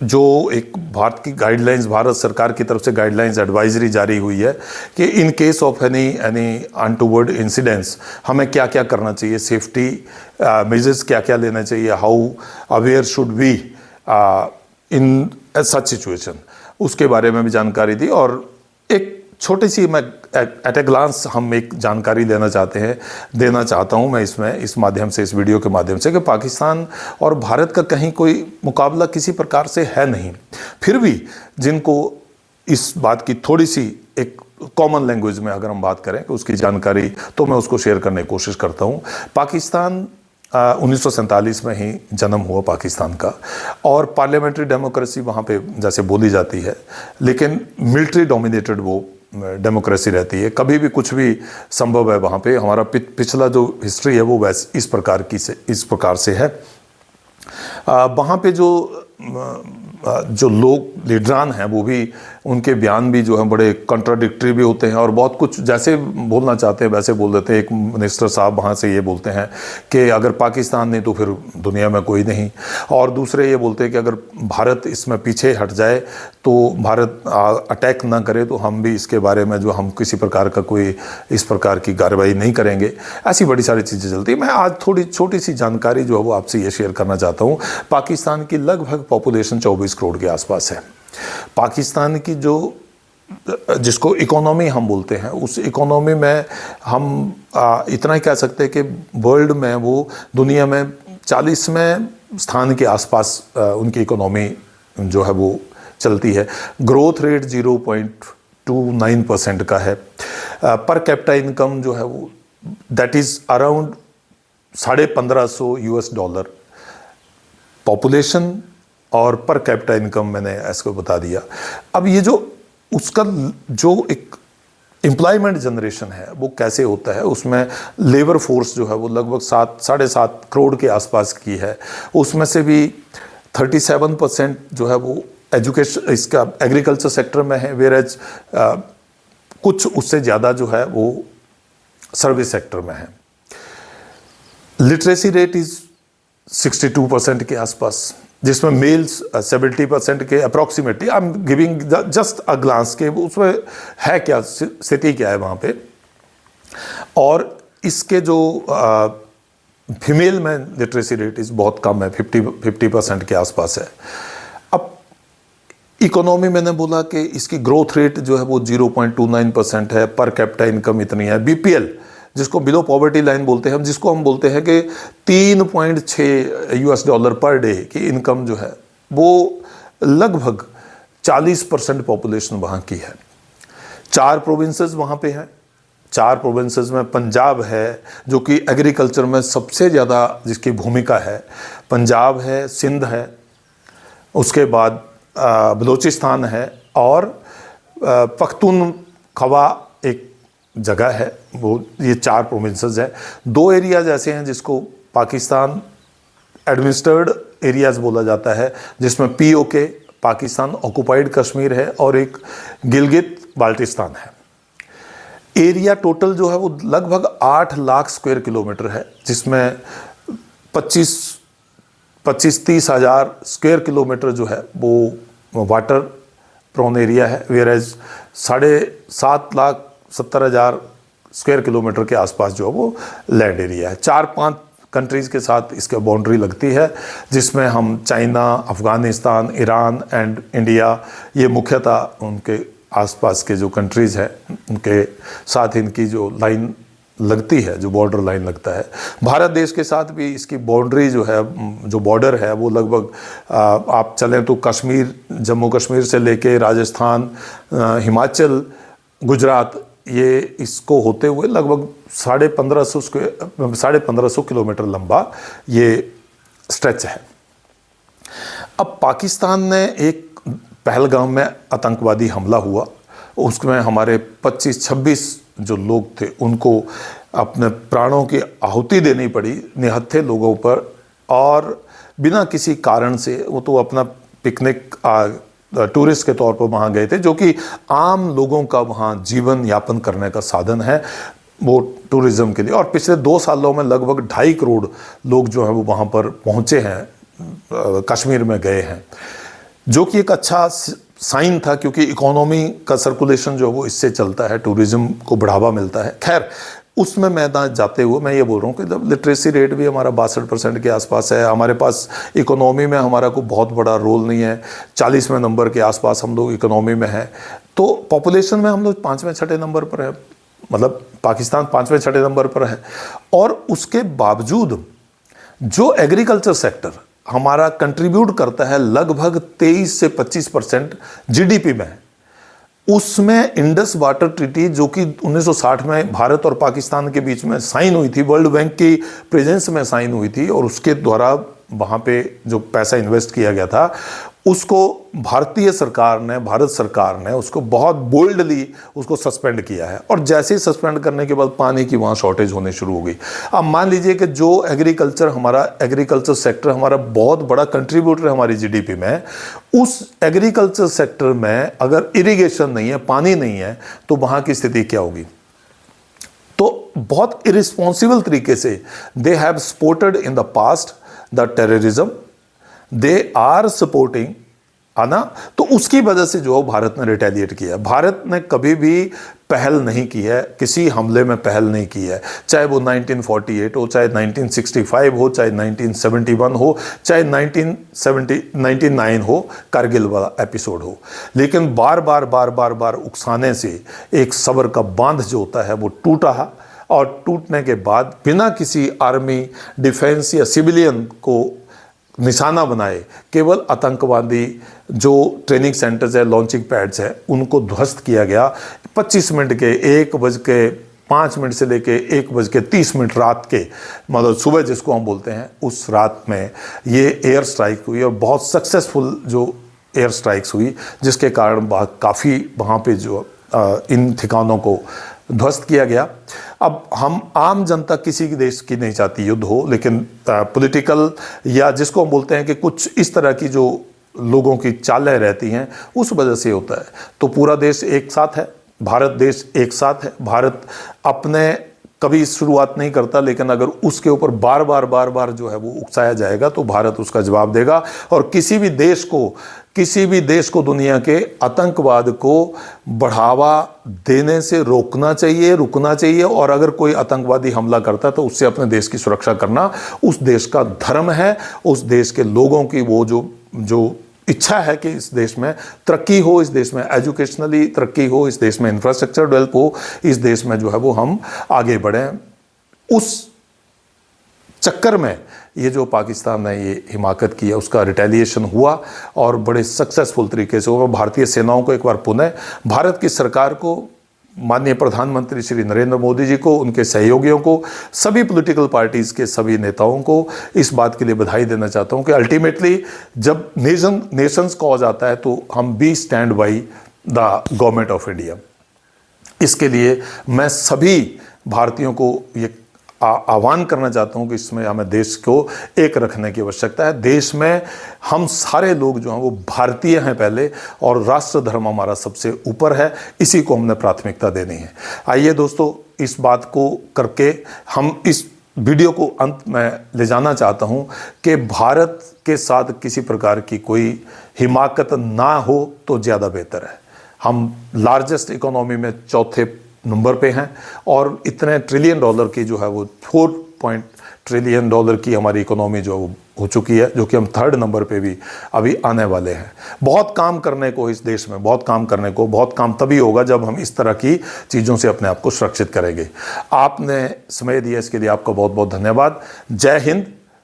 जो एक भारत की गाइडलाइंस, भारत सरकार की तरफ से गाइडलाइंस एडवाइजरी जारी हुई है कि in case of any untoward incidents हमें क्या क्या करना चाहिए, सेफ्टी मेजर्स क्या क्या लेना चाहिए, how aware should we in such situation, उसके बारे में भी जानकारी दी। और एक छोटी सी मैं एट ए ग्लांस हम एक जानकारी देना चाहता हूँ मैं इसमें, इस माध्यम से, इस वीडियो के माध्यम से, कि पाकिस्तान और भारत का कहीं कोई मुकाबला किसी प्रकार से है नहीं। फिर भी जिनको इस बात की थोड़ी सी एक कॉमन लैंग्वेज में अगर हम बात करें कि उसकी जानकारी, तो मैं उसको शेयर करने की कोशिश करता हूँ। पाकिस्तान 1947 में ही जन्म हुआ पाकिस्तान का, और पार्लियामेंट्री डेमोक्रेसी वहाँ पे जैसे बोली जाती है, लेकिन मिलिट्री डोमिनेटेड वो डेमोक्रेसी रहती है। कभी भी कुछ भी संभव है वहाँ पे। हमारा पिछला जो हिस्ट्री है वो वैसे इस प्रकार से है। वहाँ पे जो लोग लीडरान हैं वो भी, उनके बयान भी जो है बड़े कॉन्ट्राडिक्टरी भी होते हैं, और बहुत कुछ जैसे बोलना चाहते हैं वैसे बोल देते हैं। एक मिनिस्टर साहब वहाँ से ये बोलते हैं कि अगर पाकिस्तान नहीं तो फिर दुनिया में कोई नहीं, और दूसरे ये बोलते हैं कि अगर भारत इसमें पीछे हट जाए तो भारत अटैक ना करे तो हम भी इसके बारे में हम किसी प्रकार का कोई इस प्रकार की कार्रवाई नहीं करेंगे। ऐसी बड़ी सारी चीज़ें चलती हैं। मैं आज थोड़ी छोटी सी जानकारी जो है वो आपसे ये शेयर करना चाहता हूँ। पाकिस्तान की लगभग पॉपुलेशन 24 करोड़ के आसपास है। पाकिस्तान की जिसको इकोनॉमी हम बोलते हैं, उस इकोनॉमी में हम इतना ही कह सकते हैं कि वर्ल्ड में वो दुनिया में 40वें स्थान के आसपास उनकी इकोनॉमी जो है वो चलती है। ग्रोथ रेट 0.29% का है। पर कैपिटा इनकम जो है वो दैट इज़ अराउंड $1550 पॉपुलेशन, और पर कैपिटा इनकम मैंने ऐसे बता दिया। अब ये उसका एक एम्प्लॉयमेंट जनरेशन है वो कैसे होता है, उसमें लेबर फोर्स जो है वो लगभग 7-7.5 करोड़ के आसपास की है। उसमें से भी 37% जो है वो एजुकेशन, इसका एग्रीकल्चर सेक्टर में है, वेयरएज कुछ उससे ज़्यादा जो है वो सर्विस सेक्टर में है। लिटरेसी रेट इज़ 62% के आसपास, जिसमें मेल्स 70% के approximately. I am giving just a glance के उसमें है क्या स्थिति क्या है वहाँ पे। और इसके फीमेल में लिटरेसी रेट इज़ बहुत कम है, 50% के आसपास है। अब इकोनॉमी मैंने बोला कि इसकी ग्रोथ रेट जो है वो 0.29% है। पर कैपिटा इनकम इतनी है। बीपीएल, जिसको बिलो पॉवर्टी लाइन बोलते हैं, जिसको हम बोलते हैं कि $3.6 पर डे की इनकम जो है वो लगभग 40% पॉपुलेशन वहाँ की है। 4 प्रोविंसेस वहाँ पे हैं। 4 प्रोविंसेस में पंजाब है जो कि एग्रीकल्चर में सबसे ज़्यादा जिसकी भूमिका है। पंजाब है, सिंध है, उसके बाद बलूचिस्तान है, और पख्तूनख्वा एक जगह है। वो ये 4 प्रोविंसेस हैं। 2 एरियाज ऐसे हैं जिसको पाकिस्तान एडमिनिस्टर्ड एरियाज बोला जाता है, जिसमें पीओके पाकिस्तान ऑक्युपाइड कश्मीर है, और एक गिलगित बाल्टिस्तान है। एरिया टोटल जो है वो लगभग 8 लाख स्क्वायर किलोमीटर है, जिसमें 25-30 हज़ार स्क्वायर किलोमीटर जो है वो वाटर प्रोन एरिया है, वेयरएज 7,70,000 स्क्वायर किलोमीटर के आसपास जो है वो लैंड एरिया है। 4-5 कंट्रीज़ के साथ इसके बाउंड्री लगती है, जिसमें हम China, Afghanistan, Iran and India, ये मुख्यतः उनके आसपास के जो कंट्रीज़ हैं उनके साथ इनकी जो लाइन लगती है, जो बॉर्डर लाइन लगता है। भारत देश के साथ भी इसकी बाउंड्री जो है, जो बॉर्डर है वो लगभग आप चलें तो कश्मीर, जम्मू कश्मीर से लेके राजस्थान, हिमाचल, गुजरात, ये इसको होते हुए लगभग 1550 किलोमीटर लंबा ये स्ट्रेच है। अब पाकिस्तान ने एक पहलगाम में आतंकवादी हमला हुआ, उसमें हमारे 25-26 जो लोग थे उनको अपने प्राणों की आहुति देनी पड़ी निहत्थे लोगों पर, और बिना किसी कारण से। वो तो अपना पिकनिक टूरिस्ट के तौर पर वहाँ गए थे, जो कि आम लोगों का वहाँ जीवन यापन करने का साधन है वो टूरिज़्म के लिए। और पिछले 2 सालों में लगभग 2.5 करोड़ लोग जो हैं वो वहाँ पर पहुँचे हैं, कश्मीर में गए हैं। जो कि एक अच्छा साइन था, क्योंकि इकोनॉमी का सर्कुलेशन जो है वो इससे चलता है, टूरिज्म को बढ़ावा मिलता है। खैर, उसमें मैं ना जाते हुए मैं ये बोल रहा हूँ कि लिटरेसी रेट भी हमारा 62% के आसपास है। हमारे पास इकोनॉमी में हमारा कोई बहुत बड़ा रोल नहीं है, 40वें नंबर के आसपास हम लोग इकोनॉमी में हैं। तो पॉपुलेशन में हम लोग 5वें-6 नंबर पर है, मतलब पाकिस्तान 5वें-6 नंबर पर है। और उसके बावजूद जो एग्रीकल्चर सेक्टर हमारा कंट्रीब्यूट करता है लगभग 23 से 25% जीडीपी में, उसमें इंडस वाटर ट्रीटी जो कि 1960 में भारत और पाकिस्तान के बीच में साइन हुई थी, वर्ल्ड बैंक की प्रेजेंस में साइन हुई थी, और उसके द्वारा वहाँ पे जो पैसा इन्वेस्ट किया गया था उसको भारत सरकार ने उसको बहुत बोल्डली उसको सस्पेंड किया है। और जैसे ही सस्पेंड करने के बाद पानी की वहाँ शॉर्टेज होने शुरू हो गई। अब मान लीजिए कि जो एग्रीकल्चर सेक्टर हमारा बहुत बड़ा कंट्रीब्यूटर है हमारी जीडीपी में, उस एग्रीकल्चर सेक्टर में अगर इरिगेशन नहीं है, पानी नहीं है, तो वहाँ की स्थिति क्या होगी। तो बहुत इरिस्पॉन्सिबल तरीके से they have supported in the past the terrorism, they are supporting, है ना। तो उसकी वजह से जो भारत ने रिटेलिएट किया। भारत ने कभी भी पहल नहीं की है, किसी हमले में पहल नहीं की है, चाहे वो 1948 हो, चाहे 1965 हो, चाहे 1971 हो, चाहे 1999 हो, कारगिल वाला एपिसोड हो। लेकिन बार बार उकसाने से एक सब्र का बांध जो होता है वो टूटा, और टूटने के बाद बिना किसी आर्मी, डिफेंस या सिविलियन को निशाना बनाए, केवल आतंकवादी जो ट्रेनिंग सेंटर्स है, लॉन्चिंग पैड्स है, उनको ध्वस्त किया गया। 25 मिनट के 1:05 से लेके 1:30 रात के, मतलब सुबह जिसको हम बोलते हैं, उस रात में ये एयर स्ट्राइक हुई, और बहुत सक्सेसफुल जो एयर स्ट्राइक्स हुई, जिसके कारण काफ़ी वहाँ पे जो इन ठिकानों को ध्वस्त किया गया। अब हम आम जनता किसी की देश की नहीं चाहती युद्ध हो, लेकिन पॉलिटिकल या जिसको हम बोलते हैं कि कुछ इस तरह की जो लोगों की चालें रहती हैं, उस वजह से होता है। तो पूरा देश एक साथ है, भारत देश एक साथ है। भारत अपने कभी दुरुआत नहीं करता, लेकिन अगर उसके ऊपर बार बार जो है वो उकसाया जाएगा तो भारत उसका जवाब देगा। और किसी भी देश को दुनिया के आतंकवाद को बढ़ावा देने से रुकना चाहिए। और अगर कोई आतंकवादी हमला करता है तो उससे अपने देश की सुरक्षा करना उस देश का धर्म है, उस देश के लोगों की वो जो इच्छा है कि इस देश में तरक्की हो, इस देश में एजुकेशनली तरक्की हो, इस देश में इंफ्रास्ट्रक्चर डेवलप हो, इस देश में जो है वो हम आगे बढ़ें। उस चक्कर में ये जो पाकिस्तान ने ये हिमाकत की है, उसका रिटेलिएशन हुआ और बड़े सक्सेसफुल तरीके से हुआ। भारतीय सेनाओं को एक बार पुनः, भारत की सरकार को, माननीय प्रधानमंत्री श्री नरेंद्र मोदी जी को, उनके सहयोगियों को, सभी पॉलिटिकल पार्टीज़ के सभी नेताओं को इस बात के लिए बधाई देना चाहता हूं कि अल्टीमेटली जब नेशंस कॉज आता है तो हम be stand by the government of India. इसके लिए मैं सभी भारतीयों को ये आह्वान करना चाहता हूं कि इसमें हमें देश को एक रखने की आवश्यकता है। देश में हम सारे लोग जो हैं वो भारतीय हैं पहले, और राष्ट्र धर्म हमारा सबसे ऊपर है, इसी को हमने प्राथमिकता देनी है। आइए दोस्तों, इस बात को करके हम इस वीडियो को अंत में ले जाना चाहता हूं कि भारत के साथ किसी प्रकार की कोई हिमाकत ना हो तो ज़्यादा बेहतर है। हम लार्जेस्ट इकोनॉमी में चौथे नंबर पे हैं, और इतने ट्रिलियन डॉलर की जो है वो 4 ट्रिलियन डॉलर की हमारी इकोनॉमी जो हो चुकी है, जो कि हम 3rd नंबर पे भी अभी आने वाले हैं। बहुत काम करने को इस देश में, बहुत काम तभी होगा जब हम इस तरह की चीज़ों से अपने आप को सुरक्षित करेंगे। आपने समय दिया, इसके लिए आपका बहुत बहुत धन्यवाद। जय हिंद,